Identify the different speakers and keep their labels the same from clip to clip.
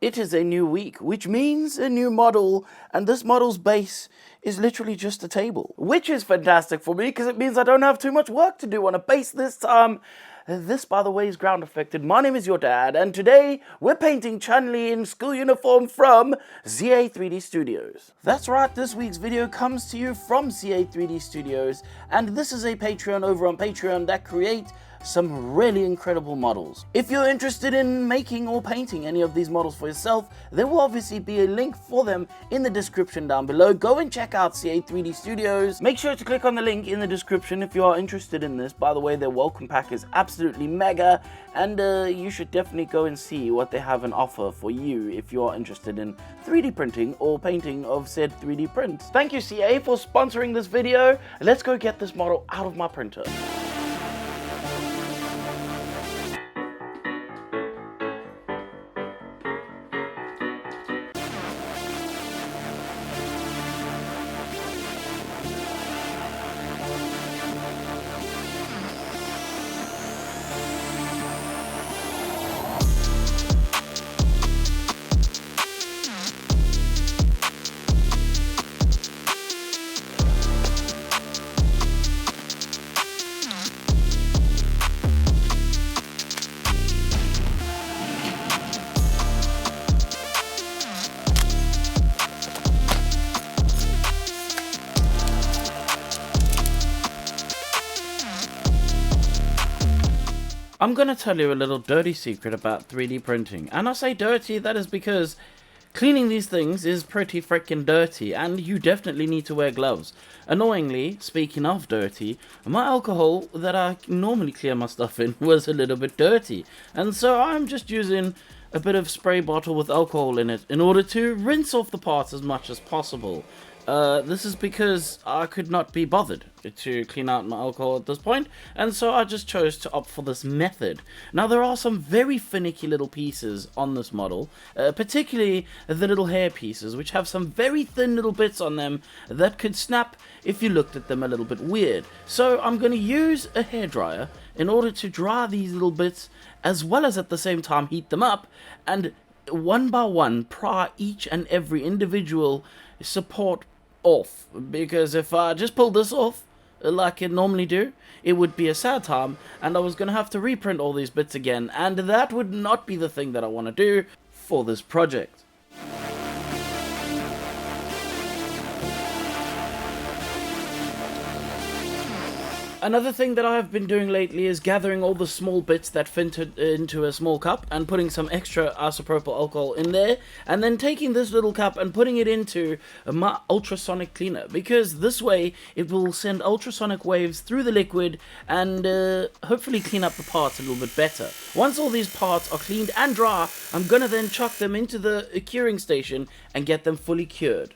Speaker 1: It is a new week, which means a new model, and this model's base is literally just a table, which is fantastic for me because it means I don't have too much work to do on a base this time. This, by the way, is Groundeffected. My name is your dad, and today we're painting Chunli in school uniform from ZA3D Studios. That's right, this week's video comes to you from ZA3D Studios, and this is a Patreon over on Patreon that creates some really incredible models. If you're interested in making or painting any of these models for yourself, there will obviously be a link for them in the description down below. Go and check out CA3D Studios. Make sure to click on the link in the description if you are interested in this. By the way, their welcome pack is absolutely mega, and you should definitely go and see what they have on offer for you if you are interested in 3D printing or painting of said 3D prints. Thank you, CA, for sponsoring this video. Let's go get this model out of my printer. I'm gonna tell you a little dirty secret about 3D printing, and I say dirty, that is because cleaning these things is pretty freaking dirty, and you definitely need to wear gloves. Annoyingly, speaking of dirty, my alcohol that I normally clear my stuff in was a little bit dirty, and so I'm just using a bit of spray bottle with alcohol in it in order to rinse off the parts as much as possible. This is because I could not be bothered to clean out my alcohol at this point, and so I just chose to opt for this method. Now, there are some very finicky little pieces on this model, particularly the little hair pieces, which have some very thin little bits on them that could snap if you looked at them a little bit weird. So I'm going to use a hairdryer in order to dry these little bits, as well as at the same time heat them up, and one by one pry each and every individual support off, because if I just pulled this off like it normally do, it would be a sad time, and I was going to have to reprint all these bits again, and that would not be the thing that I want to do for this project. Another thing that I have been doing lately is gathering all the small bits that fit into a small cup and putting some extra isopropyl alcohol in there, and then taking this little cup and putting it into my ultrasonic cleaner, because this way it will send ultrasonic waves through the liquid and hopefully clean up the parts a little bit better. Once all these parts are cleaned and dry, I'm gonna then chuck them into the curing station and get them fully cured.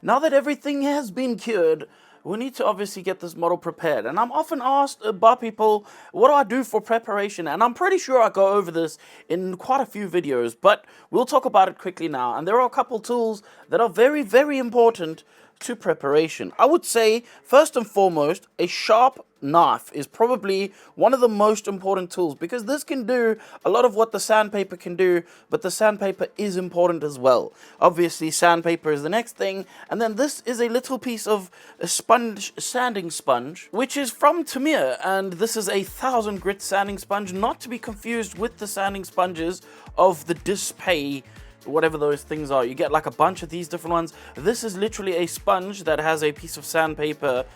Speaker 1: Now that everything has been cured, we need to obviously get this model prepared, and I'm often asked by people, what do I do for preparation? And I'm pretty sure I go over this in quite a few videos, but we'll talk about it quickly now. And there are a couple tools that are very, very important to preparation. I would say, first and foremost, a sharp knife is probably one of the most important tools, because this can do a lot of what the sandpaper can do, but the sandpaper is important as well. Obviously, sandpaper is the next thing, and then this is a little piece of a sanding sponge, which is from Tamiya, and this is a 1000 grit sanding sponge, not to be confused with the sanding sponges of the Display, whatever those things are. You get like a bunch of these different ones. This is literally a sponge that has a piece of sandpaper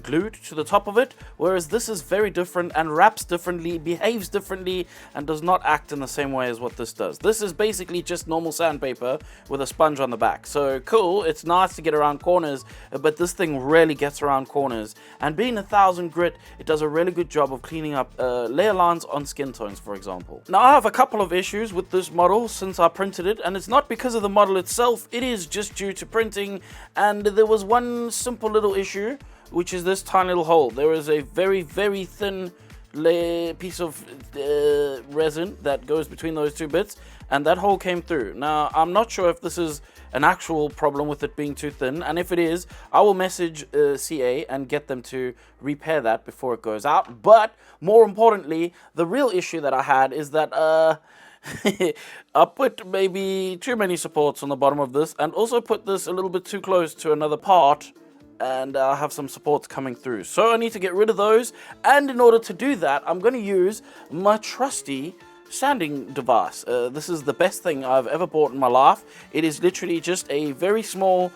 Speaker 1: glued to the top of it, whereas this is very different and wraps differently, behaves differently, and does not act in the same way as what this does. This is basically just normal sandpaper with a sponge on the back. So cool, it's nice to get around corners, but this thing really gets around corners, and being 1000 grit, it does a really good job of cleaning up layer lines on skin tones, for example. Now, I have a couple of issues with this model since I printed it, and it's not because of the model itself, it is just due to printing, and there was one simple little issue, which is this tiny little hole. There is a very, very thin piece of resin that goes between those two bits, and that hole came through. Now, I'm not sure if this is an actual problem with it being too thin, and if it is, I will message CA and get them to repair that before it goes out. But more importantly, the real issue that I had is that I put maybe too many supports on the bottom of this, and also put this a little bit too close to another part, and I'll have some supports coming through. So I need to get rid of those, and in order to do that, I'm going to use my trusty sanding device. This is the best thing I've ever bought in my life. It is literally just a very small,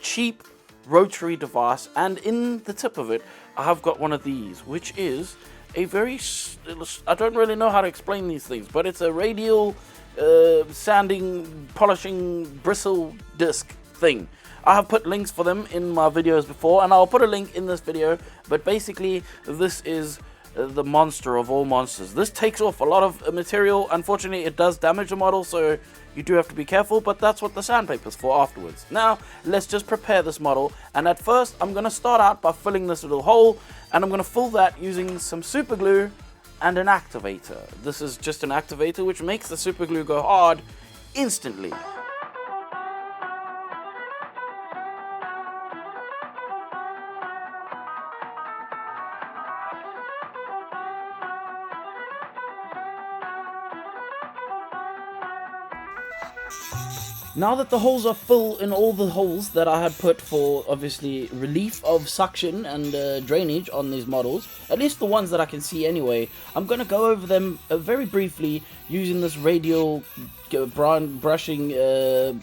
Speaker 1: cheap rotary device, and in the tip of it, I have got one of these, which is a very, I don't really know how to explain these things, but it's a radial sanding, polishing, bristle disc thing. I have put links for them in my videos before, and I'll put a link in this video, but basically this is the monster of all monsters. This takes off a lot of material. Unfortunately, it does damage the model, so you do have to be careful, but that's what the sandpaper's for afterwards. Now, let's just prepare this model, and at first, I'm going to start out by filling this little hole, and I'm going to fill that using some super glue and an activator. This is just an activator which makes the super glue go hard instantly. Now that the holes are full in all the holes that I had put for, obviously, relief of suction and drainage on these models, at least the ones that I can see anyway, I'm going to go over them very briefly using this radial brushing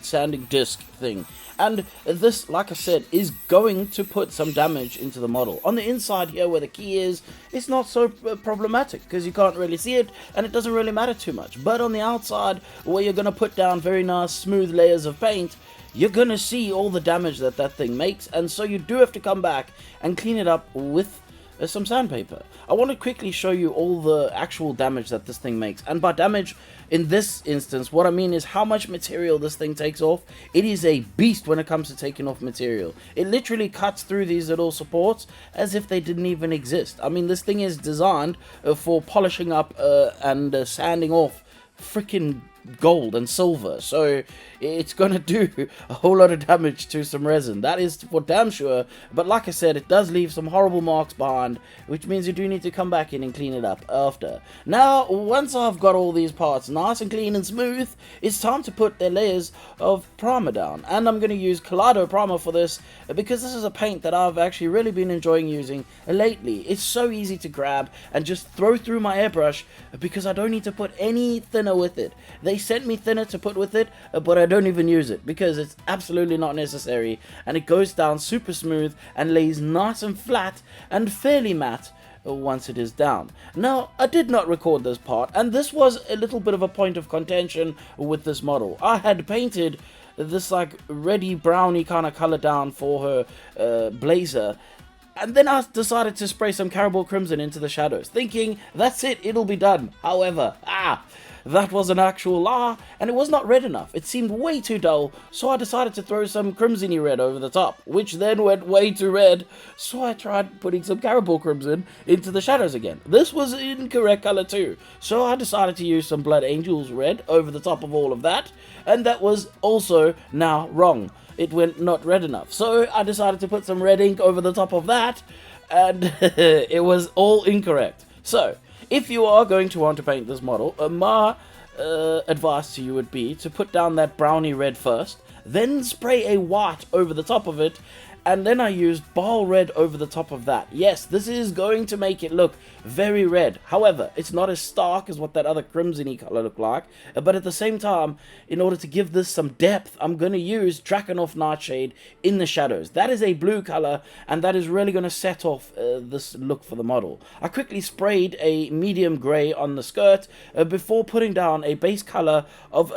Speaker 1: sanding disc thing. And this, like I said, is going to put some damage into the model. On the inside here where the key is, it's not so problematic because you can't really see it and it doesn't really matter too much. But on the outside, where you're going to put down very nice smooth layers of paint, you're going to see all the damage that that thing makes. And so you do have to come back and clean it up with some sandpaper. I want to quickly show you all the actual damage that this thing makes, and by damage in this instance, what I mean is how much material this thing takes off. It is a beast when it comes to taking off material. It literally cuts through these little supports as if they didn't even exist. I mean, this thing is designed for polishing up and sanding off freaking gold and silver, so it's gonna do a whole lot of damage to some resin, that is for damn sure. But like I said, it does leave some horrible marks behind, which means you do need to come back in and clean it up after. Now, once I've got all these parts nice and clean and smooth, it's time to put their layers of primer down, and I'm going to use Kaleido primer for this because this is a paint that I've actually really been enjoying using lately. It's so easy to grab and just throw through my airbrush because I don't need to put any thinner with it. They sent me thinner to put with it, but I don't even use it because it's absolutely not necessary, and it goes down super smooth and lays nice and flat and fairly matte once it is down. Now, I did not record this part, and this was a little bit of a point of contention with this model. I had painted this like reddy browny kind of color down for her blazer, and then I decided to spray some Caribou Crimson into the shadows, thinking that's it, it'll be done. However, that was an actual lie, and it was not red enough. It seemed way too dull, so I decided to throw some crimson-y red over the top, which then went way too red, so I tried putting some Caribou Crimson into the shadows again. This was an incorrect color too, so I decided to use some Blood Angels red over the top of all of that, and that was also now wrong. It went not red enough, so I decided to put some red ink over the top of that, and it was all incorrect. So, if you are going to want to paint this model, my advice to you would be to put down that browny red first, then spray a white over the top of it, and then I used Bile Red over the top of that. Yes, this is going to make it look very red. However, it's not as stark as what that other crimson-y color looked like, but at the same time, in order to give this some depth, I'm going to use Drakenhof Nightshade in the shadows. That is a blue color, and that is really going to set off this look for the model. I quickly sprayed a medium gray on the skirt before putting down a base color of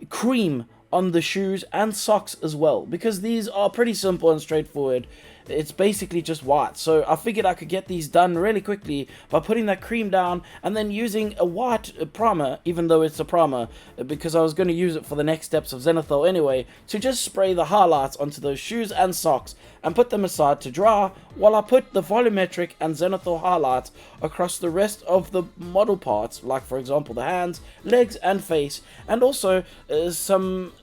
Speaker 1: cream on the shoes and socks as well, because these are pretty simple and straightforward. It's basically just white, so I figured I could get these done really quickly by putting that cream down and then using a white primer, even though it's a primer, because I was going to use it for the next steps of Zenithal anyway, to just spray the highlights onto those shoes and socks and put them aside to dry while I put the volumetric and Zenithal highlights across the rest of the model parts, like for example the hands, legs and face, and also some,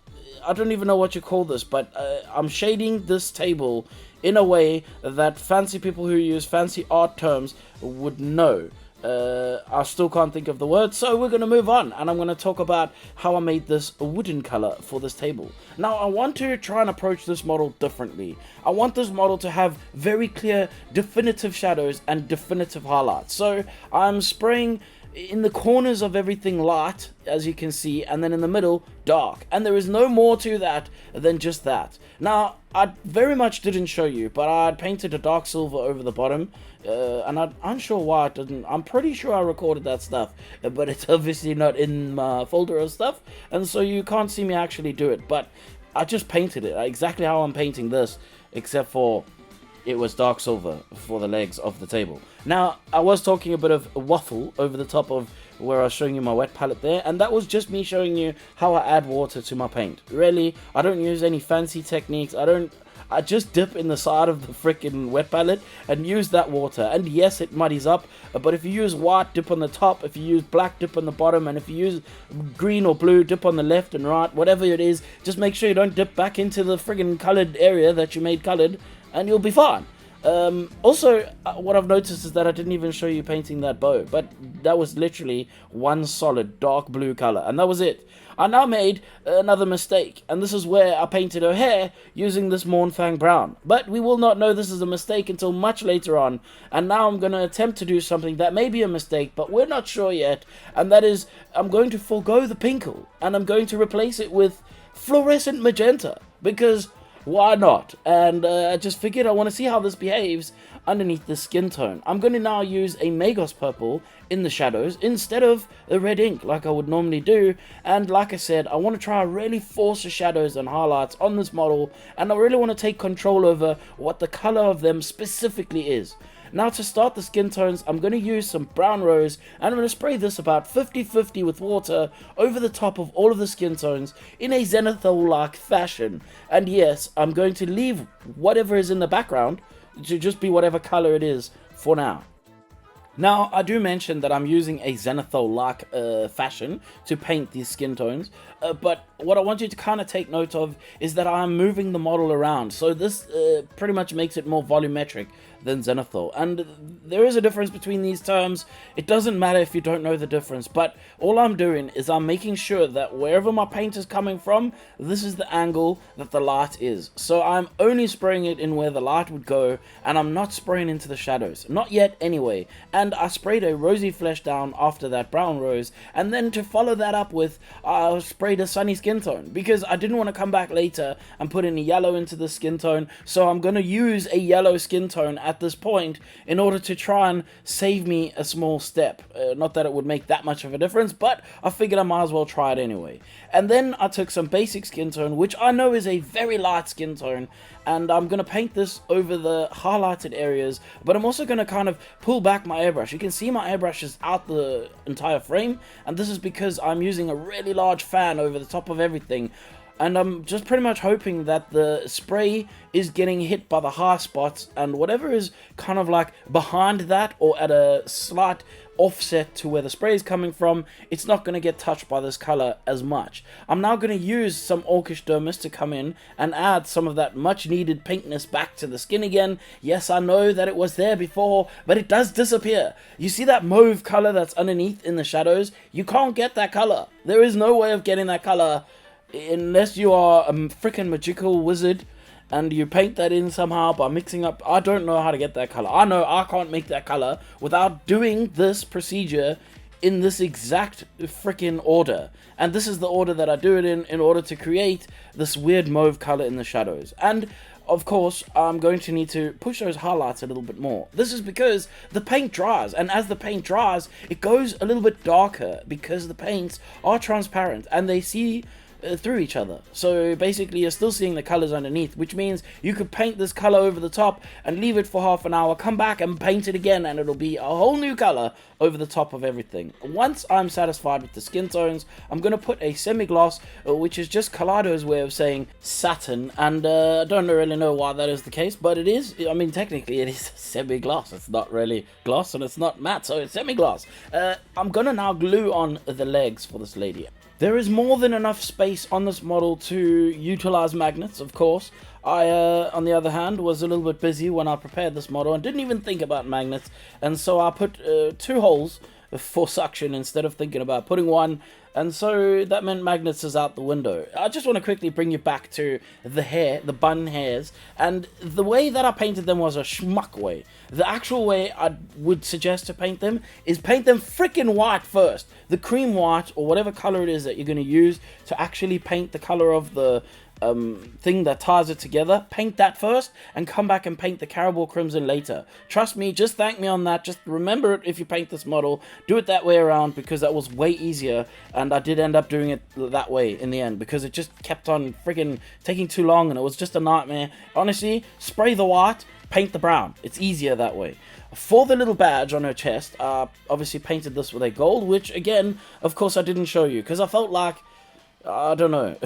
Speaker 1: I don't even know what you call this, but I'm shading this table in a way that fancy people who use fancy art terms would know. I still can't think of the word, so we're going to move on, and I'm going to talk about how I made this wooden color for this table. Now, I want to try and approach this model differently. I want this model to have very clear, definitive shadows and definitive highlights. So I'm spraying in the corners of everything light, as you can see, and then in the middle dark, and there is no more to that than just that. Now, I very much didn't show you, but I painted a dark silver over the bottom, and I'm unsure why I didn't. I'm pretty sure I recorded that stuff, but it's obviously not in my folder of stuff, and so you can't see me actually do it, but I just painted it exactly how I'm painting this, except for it was dark silver for the legs of the table. Now, I was talking a bit of waffle over the top of where I was showing you my wet palette there, and that was just me showing you how I add water to my paint. Really, I don't use any fancy techniques. I just dip in the side of the freaking wet palette and use that water. And yes, it muddies up, but if you use white, dip on the top. If you use black, dip on the bottom. And if you use green or blue, dip on the left and right. Whatever it is, just make sure you don't dip back into the friggin' colored area that you made colored, and you'll be fine. Also, what I've noticed is that I didn't even show you painting that bow, but that was literally one solid dark blue color, and that was it. I now made another mistake, and this is where I painted her hair using this Mornfang brown, but we will not know this is a mistake until much later on, and now I'm going to attempt to do something that may be a mistake, but we're not sure yet, and that is, I'm going to forego the pinkle, and I'm going to replace it with fluorescent magenta, because why not? And I just figured I want to see how this behaves underneath the skin tone. I'm going to now use a Magos purple in the shadows instead of the red ink like I would normally do, and like I said, I want to try and really force the shadows and highlights on this model, and I really want to take control over what the color of them specifically is. Now, to start the skin tones, I'm going to use some brown rose, and I'm going to spray this about 50-50 with water over the top of all of the skin tones in a zenithal-like fashion. And yes, I'm going to leave whatever is in the background to just be whatever color it is for now. Now, I do mention that I'm using a zenithal-like fashion to paint these skin tones, but what I want you to kind of take note of is that I'm moving the model around, so this pretty much makes it more volumetric than zenithal, and there is a difference between these terms. It doesn't matter if you don't know the difference, but all I'm doing is I'm making sure that wherever my paint is coming from, this is the angle that the light is. So I'm only spraying it in where the light would go, and I'm not spraying into the shadows, not yet anyway. And I sprayed a rosy flesh down after that brown rose, and then to follow that up with, I sprayed a sunny skin tone, because I didn't want to come back later and put any yellow into the skin tone, so I'm going to use a yellow skin tone at this point in order to try and save me a small step. Not that it would make that much of a difference, but I figured I might as well try it anyway. And then I took some basic skin tone, which I know is a very light skin tone, and I'm going to paint this over the highlighted areas, but I'm also going to kind of pull back my airbrush. You can see my airbrush is out the entire frame, and this is because I'm using a really large fan over the top of everything. And I'm just pretty much hoping that the spray is getting hit by the high spots, and whatever is kind of like behind that or at a slight offset to where the spray is coming from, it's not going to get touched by this color as much. I'm now going to use some Orcish Dermis to come in and add some of that much needed pinkness back to the skin again. Yes, I know that it was there before, but it does disappear. You see that mauve color that's underneath in the shadows? You can't get that color. There is no way of getting that color unless you are a freaking magical wizard and you paint that in somehow by mixing up. I don't know how to get that color. I know I can't make that color without doing this procedure in this exact freaking order. And this is the order that I do it in order to create this weird mauve color in the shadows. And of course, I'm going to need to push those highlights a little bit more. This is because the paint dries, and as the paint dries, it goes a little bit darker because the paints are transparent and they see through each other. So basically you're still seeing the colors underneath, which means you could paint this color over the top and leave it for half an hour, come back and paint it again, and it'll be a whole new color over the top of everything. Once I'm satisfied with the skin tones, I'm going to put a semi-gloss, which is just Kaleido's way of saying satin, and I don't really know why that is the case, but it is. I mean, technically it is semi-gloss. It's not really gloss and it's not matte, so it's semi-gloss. I'm going to now glue on the legs for this lady. There is more than enough space on this model to utilize magnets, of course. I, on the other hand, was a little bit busy when I prepared this model and didn't even think about magnets, and so I put 2 holes for suction instead of thinking about putting one, and so that meant magnets is out the window. I just want to quickly bring you back to the hair, the bun hairs, and the way that I painted them was a schmuck way. The actual way I would suggest to paint them is paint them freaking white first. The cream white, or whatever color it is that you're going to use to actually paint the color of the thing that ties it together. Paint that first and come back and paint the Caribou Crimson later. Trust me, just thank me on that. Just remember it if you paint this model. Do it that way around, because that was way easier, and I did end up doing it that way in the end because it just kept on friggin' taking too long and it was just a nightmare. Honestly, spray the white, paint the brown. It's easier that way. For the little badge on her chest, obviously painted this with a gold, which again, of course I didn't show you because I felt like, I don't know,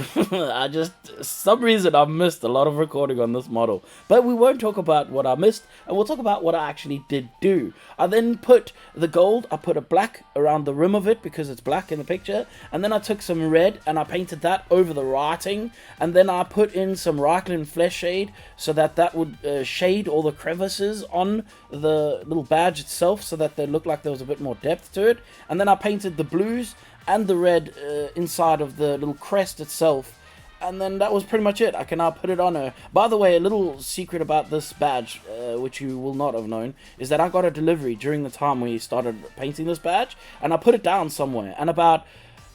Speaker 1: some reason I missed a lot of recording on this model. But we won't talk about what I missed, and we'll talk about what I actually did do. I then put the gold, I put a black around the rim of it because it's black in the picture, and then I took some red and I painted that over the writing, and then I put in some Reichland flesh shade so that that would shade all the crevices on the little badge itself so that they looked like there was a bit more depth to it, and then I painted the blues and the red inside of the little crest itself, and then that was pretty much it. I can now put it on her. By the way, a little secret about this badge, which you will not have known, is that I got a delivery during the time we started painting this badge, and I put it down somewhere, and about,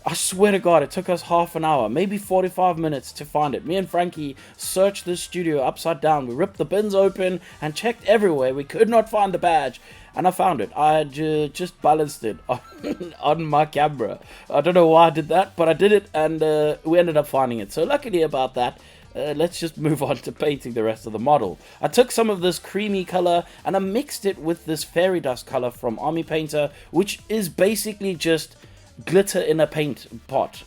Speaker 1: I swear to God, it took us half an hour, maybe 45 minutes to find it. Me and Frankie searched this studio upside down. We ripped the bins open and checked everywhere. We could not find the badge. And I found it. I had just balanced it on my camera. I don't know why I did that, but I did it, and we ended up finding it. So luckily about that, let's just move on to painting the rest of the model. I took some of this creamy color and I mixed it with this fairy dust color from Army Painter, which is basically just glitter in a paint pot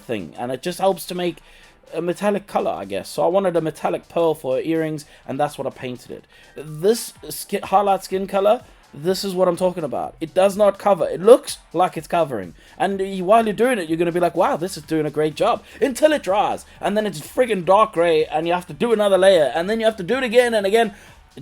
Speaker 1: thing. And it just helps to make a metallic color, I guess. So I wanted a metallic pearl for her earrings, and that's what I painted it. This highlight skin color, this is what I'm talking about. It does not cover. It looks like it's covering. And while you're doing it, you're going to be like, wow, this is doing a great job. Until it dries. And then it's friggin' dark gray, and you have to do another layer. And then you have to do it again and again.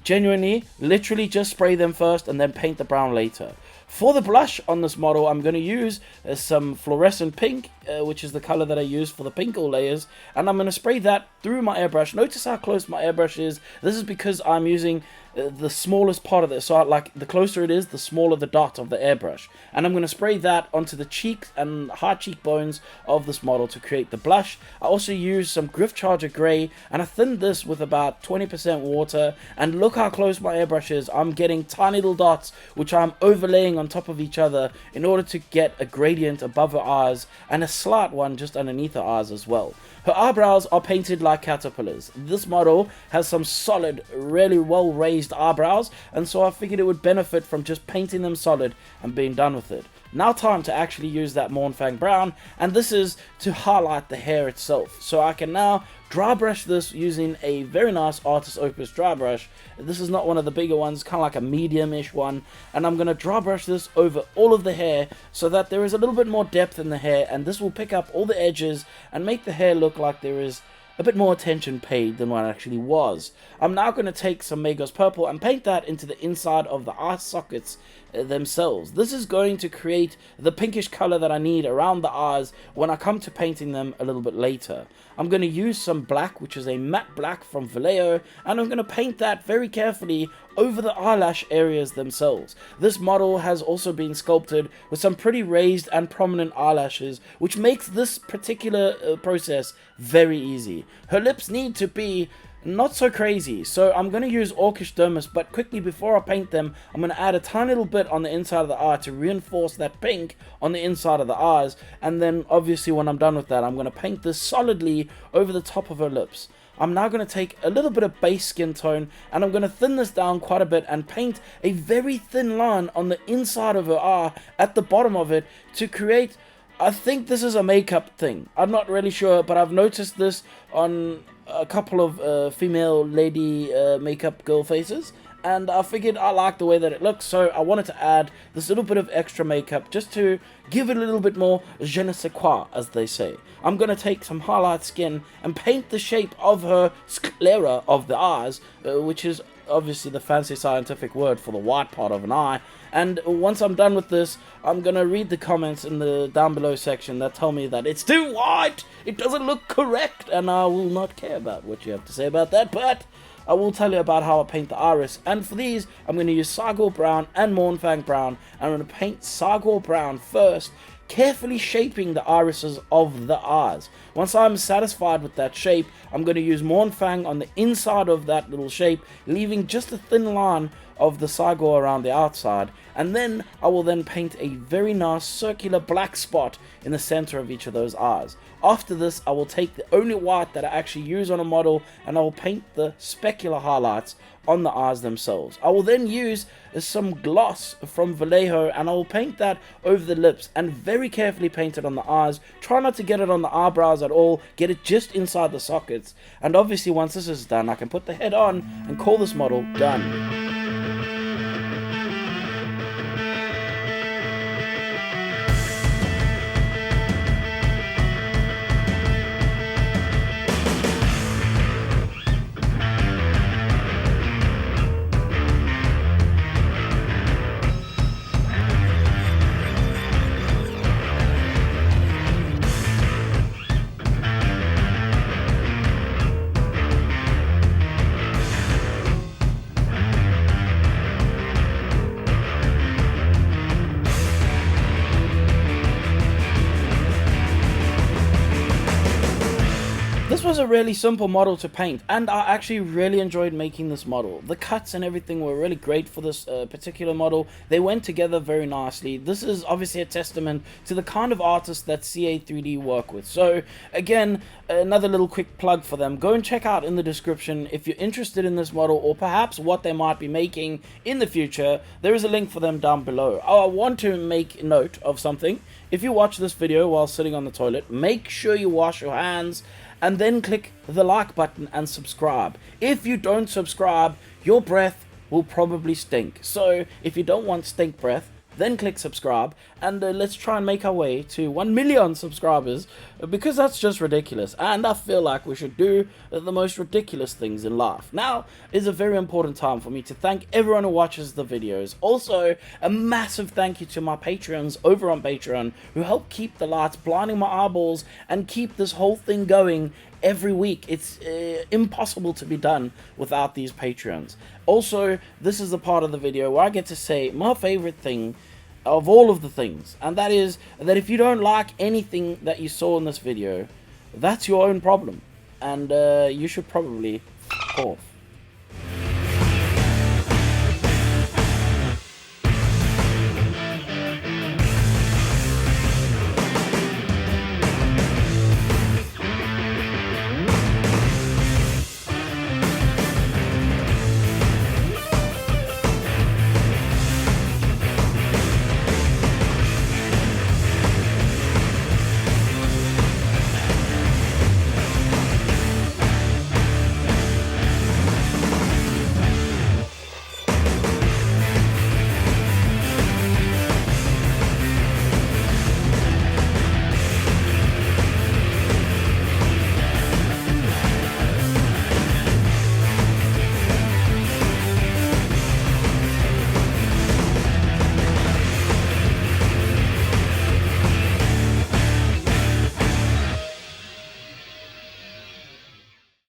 Speaker 1: Genuinely, literally just spray them first and then paint the brown later. For the blush on this model, I'm going to use some fluorescent pink, which is the color that I use for the pink all layers, and I'm going to spray that through my airbrush. Notice how close my airbrush is. This is because I'm using the smallest part of this, so like the closer it is, the smaller the dot of the airbrush, and I'm going to spray that onto the cheeks and high cheekbones of this model to create the blush. I also use some Griff Charger Grey, and I thinned this with about 20% water, and look how close my airbrush is. I'm getting tiny little dots which I'm overlaying on top of each other in order to get a gradient above her eyes and a slight one just underneath her eyes as well. Her eyebrows are painted like caterpillars. This model has some solid, really well raised eyebrows, and so I figured it would benefit from just painting them solid and being done with it. Now time to actually use that Mornfang brown, and this is to highlight the hair itself. So I can now dry brush this using a very nice Artist Opus dry brush. This is not one of the bigger ones, kind of like a medium-ish one, and I'm going to dry brush this over all of the hair so that there is a little bit more depth in the hair, and this will pick up all the edges and make the hair look like there is a bit more attention paid than what it actually was. I'm now going to take some Magos Purple and paint that into the inside of the eye sockets themselves. This is going to create the pinkish color that I need around the eyes when I come to painting them a little bit later. I'm going to use some black, which is a matte black from Vallejo, and I'm going to paint that very carefully over the eyelash areas themselves. This model has also been sculpted with some pretty raised and prominent eyelashes, which makes this particular process very easy. Her lips need to be not so crazy, so I'm going to use Orcish Dermis, but quickly before I paint them, I'm going to add a tiny little bit on the inside of the eye to reinforce that pink on the inside of the eyes, and then obviously when I'm done with that, I'm going to paint this solidly over the top of her lips. I'm now going to take a little bit of base skin tone, and I'm going to thin this down quite a bit and paint a very thin line on the inside of her eye at the bottom of it to create, I think this is a makeup thing. I'm not really sure, but I've noticed this on a couple of female lady makeup girl faces, and I figured I liked the way that it looks, so I wanted to add this little bit of extra makeup just to give it a little bit more je ne sais quoi, as they say. I'm going to take some highlight skin and paint the shape of her sclera of the eyes, which is obviously the fancy scientific word for the white part of an eye. And once I'm done with this, I'm gonna read the comments in the down below section that tell me that it's too white, it doesn't look correct, and I will not care about what you have to say about that, but I will tell you about how I paint the iris. And for these, I'm going to use Sagor Brown and Mornfang Brown. I'm going to paint Sagor Brown first, carefully shaping the irises of the eyes. Once I'm satisfied with that shape, I'm going to use Mornfang on the inside of that little shape, leaving just a thin line of the Sagor around the outside, and then I will then paint a very nice circular black spot in the center of each of those eyes. After this, I will take the only white that I actually use on a model, and I will paint the specular highlights on the eyes themselves. I will then use some gloss from Vallejo, and I will paint that over the lips and very carefully paint it on the eyes. Try not to get it on the eyebrows at all, get it just inside the sockets. And obviously once this is done, I can put the head on and call this model done. This was a really simple model to paint, and I actually really enjoyed making this model. The cuts and everything were really great for this particular model. They went together very nicely. This is obviously a testament to the kind of artists that CA3D work with. So again, another little quick plug for them. Go and check out in the description if you're interested in this model, or perhaps what they might be making in the future. There is a link for them down below. I want to make note of something. If you watch this video while sitting on the toilet, make sure you wash your hands, and then click the like button and subscribe. If you don't subscribe, your breath will probably stink. So if you don't want stink breath, then click subscribe, and let's try and make our way to 1 million subscribers, because that's just ridiculous, and I feel like we should do the most ridiculous things in life. Now is a very important time for me to thank everyone who watches the videos. Also, a massive thank you to my Patreons over on Patreon, who help keep the lights blinding my eyeballs and keep this whole thing going every week. It's impossible to be done without these Patreons. Also, this is the part of the video where I get to say my favorite thing of all of the things, and that is that if you don't like anything that you saw in this video, that's your own problem, and you should probably f*** off.